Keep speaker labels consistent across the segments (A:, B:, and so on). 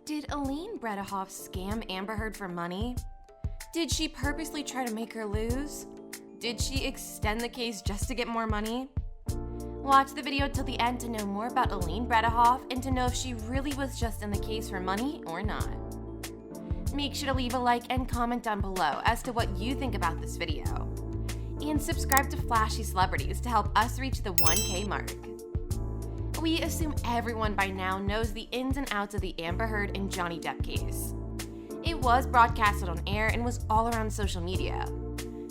A: Did Elaine Bredehoft scam Amber Heard for money? Did she purposely try to make her lose? Did she extend the case just to get more money? Watch the video till the end to know more about Elaine Bredehoft and to know if she really was just in the case for money or not. Make sure to leave a like and comment down below as to what you think about this video. And subscribe to Flashy Celebrities to help us reach the 1K mark. We assume everyone by now knows the ins and outs of the Amber Heard and Johnny Depp case. It was broadcasted on air and was all around social media.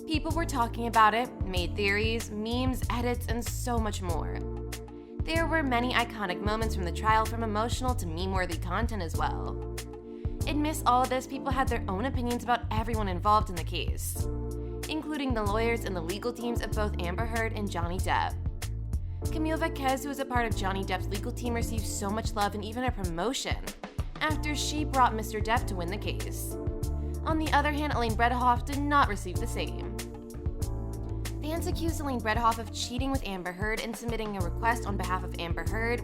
A: People were talking about it, made theories, memes, edits, and so much more. There were many iconic moments from the trial, from emotional to meme-worthy content as well. Amidst all of this, people had their own opinions about everyone involved in the case, including the lawyers and the legal teams of both Amber Heard and Johnny Depp. Camille Vaquez, who was a part of Johnny Depp's legal team, received so much love and even a promotion after she brought Mr. Depp to win the case. On the other hand, Elaine Bredehoft did not receive the same. Fans accused Elaine Bredehoft of cheating with Amber Heard and submitting a request on behalf of Amber Heard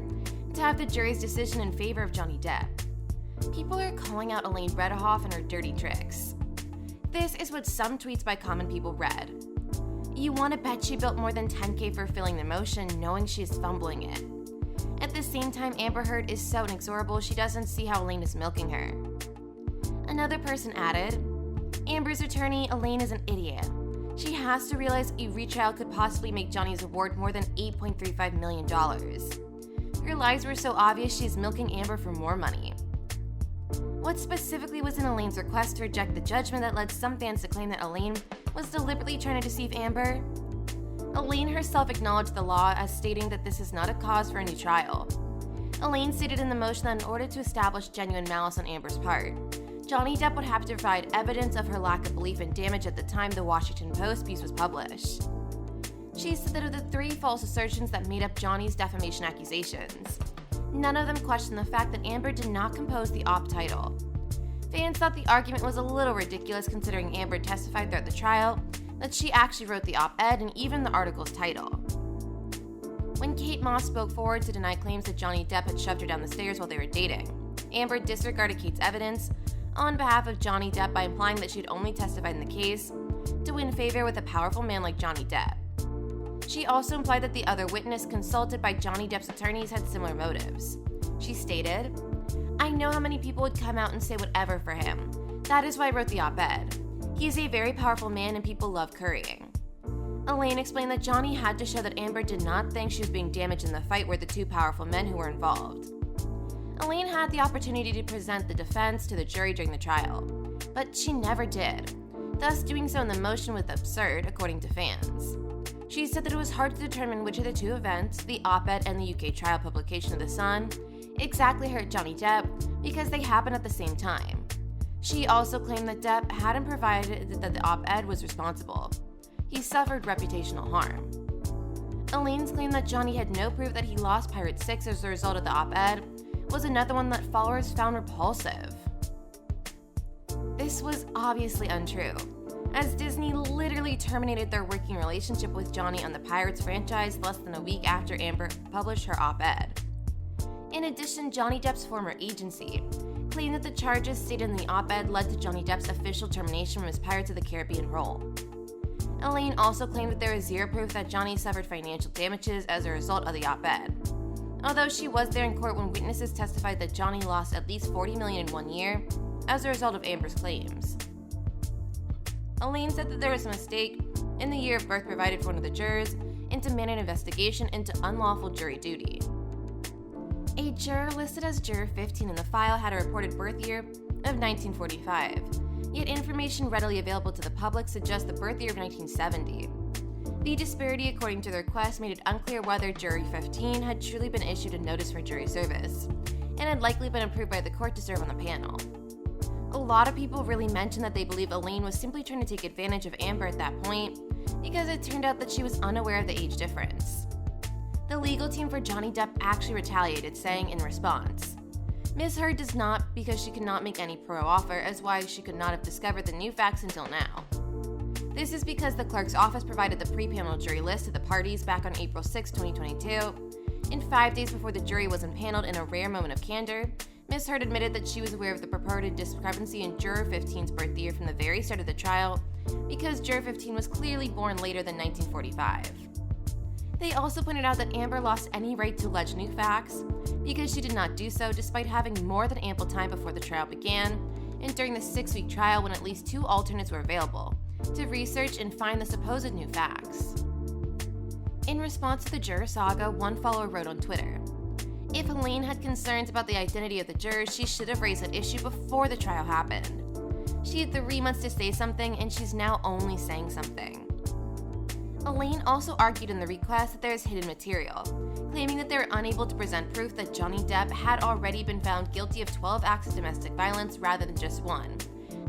A: to have the jury's decision in favor of Johnny Depp. People are calling out Elaine Bredehoft and her dirty tricks. This is what some tweets by common people read. You want to bet she built more than $10K for filling the motion, knowing she is fumbling it. At the same time, Amber Heard is so inexorable she doesn't see how Elaine is milking her. Another person added, Amber's attorney, Elaine, is an idiot. She has to realize a retrial could possibly make Johnny's award more than $8.35 million. Her lies were so obvious she's milking Amber for more money. What specifically was in Elaine's request to reject the judgment that led some fans to claim that Elaine was deliberately trying to deceive Amber? Elaine herself acknowledged the law as stating that this is not a cause for a new trial. Elaine stated in the motion that in order to establish genuine malice on Amber's part, Johnny Depp would have to provide evidence of her lack of belief in damage at the time the Washington Post piece was published. She said that of the 3 false assertions that made up Johnny's defamation accusations, none of them questioned the fact that Amber did not compose the op title. Fans thought the argument was a little ridiculous considering Amber testified throughout the trial that she actually wrote the op-ed and even the article's title. When Kate Moss spoke forward to deny claims that Johnny Depp had shoved her down the stairs while they were dating, Amber disregarded Kate's evidence on behalf of Johnny Depp by implying that she'd only testified in the case to win favor with a powerful man like Johnny Depp. She also implied that the other witness consulted by Johnny Depp's attorneys had similar motives. She stated, I know how many people would come out and say whatever for him. That is why I wrote the op-ed. He is a very powerful man and people love currying. Elaine explained that Johnny had to show that Amber did not think she was being damaged in the fight were the 2 powerful men who were involved. Elaine had the opportunity to present the defense to the jury during the trial, but she never did. Thus, doing so in the motion was absurd, according to fans. She said that it was hard to determine which of the 2 events, the op-ed and the UK trial publication of The Sun, exactly hurt Johnny Depp because they happened at the same time. She also claimed that Depp hadn't provided that the op-ed was responsible. He suffered reputational harm. Elaine's claim that Johnny had no proof that he lost Pirate 6 as a result of the op-ed was another one that followers found repulsive. This was obviously untrue, as Disney literally terminated their working relationship with Johnny on the Pirates franchise less than a week after Amber published her op-ed. In addition, Johnny Depp's former agency claimed that the charges stated in the op-ed led to Johnny Depp's official termination from his Pirates of the Caribbean role. Elaine also claimed that there is zero proof that Johnny suffered financial damages as a result of the op-ed, although she was there in court when witnesses testified that Johnny lost at least $40 million in 1 year as a result of Amber's claims. Elaine said that there was a mistake in the year of birth provided for one of the jurors and demanded an investigation into unlawful jury duty. A juror listed as juror 15 in the file had a reported birth year of 1945, yet information readily available to the public suggests the birth year of 1970. The disparity, according to the request, made it unclear whether jury 15 had truly been issued a notice for jury service, and had likely been approved by the court to serve on the panel. A lot of people really mentioned that they believe Elaine was simply trying to take advantage of Amber at that point, because it turned out that she was unaware of the age difference. The legal team for Johnny Depp actually retaliated, saying in response, Ms. Heard does not because she could not make any pro-offer, as why she could not have discovered the new facts until now. This is because the clerk's office provided the pre-panel jury list to the parties back on April 6, 2022, and 5 days before the jury was impaneled. In a rare moment of candor, Ms. Heard admitted that she was aware of the purported discrepancy in Juror 15's birth year from the very start of the trial because Juror 15 was clearly born later than 1945. They also pointed out that Amber lost any right to allege new facts because she did not do so despite having more than ample time before the trial began and during the 6-week trial when at least 2 alternates were available to research and find the supposed new facts. In response to the juror saga, one follower wrote on Twitter, "If Elaine had concerns about the identity of the jurors, she should have raised that issue before the trial happened. She had 3 months to say something, and she's now only saying something." Elaine also argued in the request that there is hidden material, claiming that they were unable to present proof that Johnny Depp had already been found guilty of 12 acts of domestic violence rather than just 1,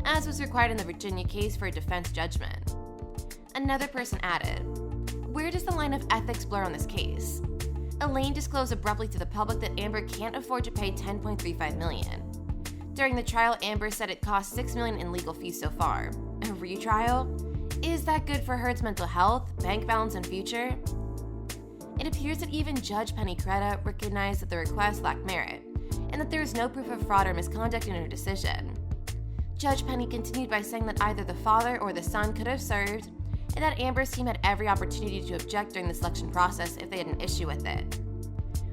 A: as was required in the Virginia case for a defense judgment. Another person added, "Where does the line of ethics blur on this case? Elaine disclosed abruptly to the public that Amber can't afford to pay $10.35 million. During the trial, Amber said it cost $6 million in legal fees so far. A retrial? Is that good for Heard's mental health, bank balance, and future?" It appears that even Judge Penny Creda recognized that the request lacked merit, and that there is no proof of fraud or misconduct in her decision. Judge Penny continued by saying that either the father or the son could have served, and that Amber's team had every opportunity to object during the selection process if they had an issue with it.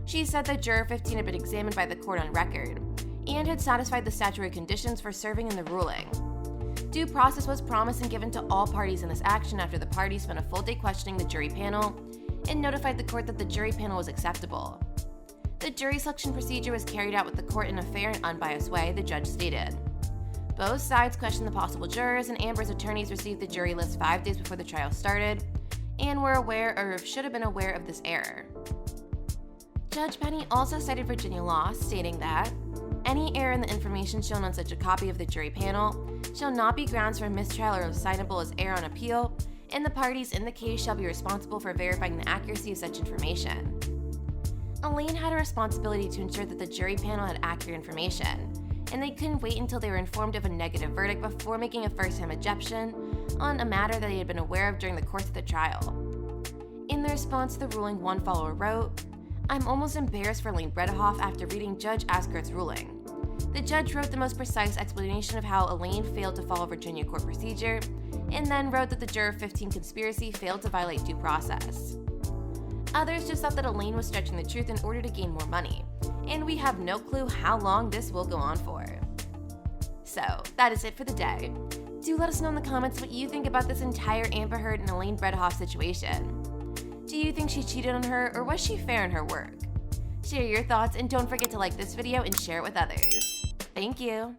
A: She said that Juror 15 had been examined by the court on record, and had satisfied the statutory conditions for serving in the ruling. Due process was promised and given to all parties in this action after the parties spent a full day questioning the jury panel and notified the court that the jury panel was acceptable. The jury selection procedure was carried out with the court in a fair and unbiased way, the judge stated. Both sides questioned the possible jurors, and Amber's attorneys received the jury list 5 days before the trial started and were aware or should have been aware of this error. Judge Penny also cited Virginia law, stating that any error in the information shown on such a copy of the jury panel shall not be grounds for mistrial or assignable as error on appeal, and the parties in the case shall be responsible for verifying the accuracy of such information. Elaine had a responsibility to ensure that the jury panel had accurate information, and they couldn't wait until they were informed of a negative verdict before making a first-time objection on a matter that they had been aware of during the course of the trial. In the response to the ruling, one follower wrote, "I'm almost embarrassed for Elaine Bredehoft after reading Judge Askert's ruling. The judge wrote the most precise explanation of how Elaine failed to follow Virginia court procedure, and then wrote that the Juror 15 conspiracy failed to violate due process." Others just thought that Elaine was stretching the truth in order to gain more money, and we have no clue how long this will go on for. So, that is it for the day. Do let us know in the comments what you think about this entire Amber Heard and Elaine Bredehoft situation. Do you think she cheated on her, or was she fair in her work? Share your thoughts, and don't forget to like this video and share it with others. Thank you.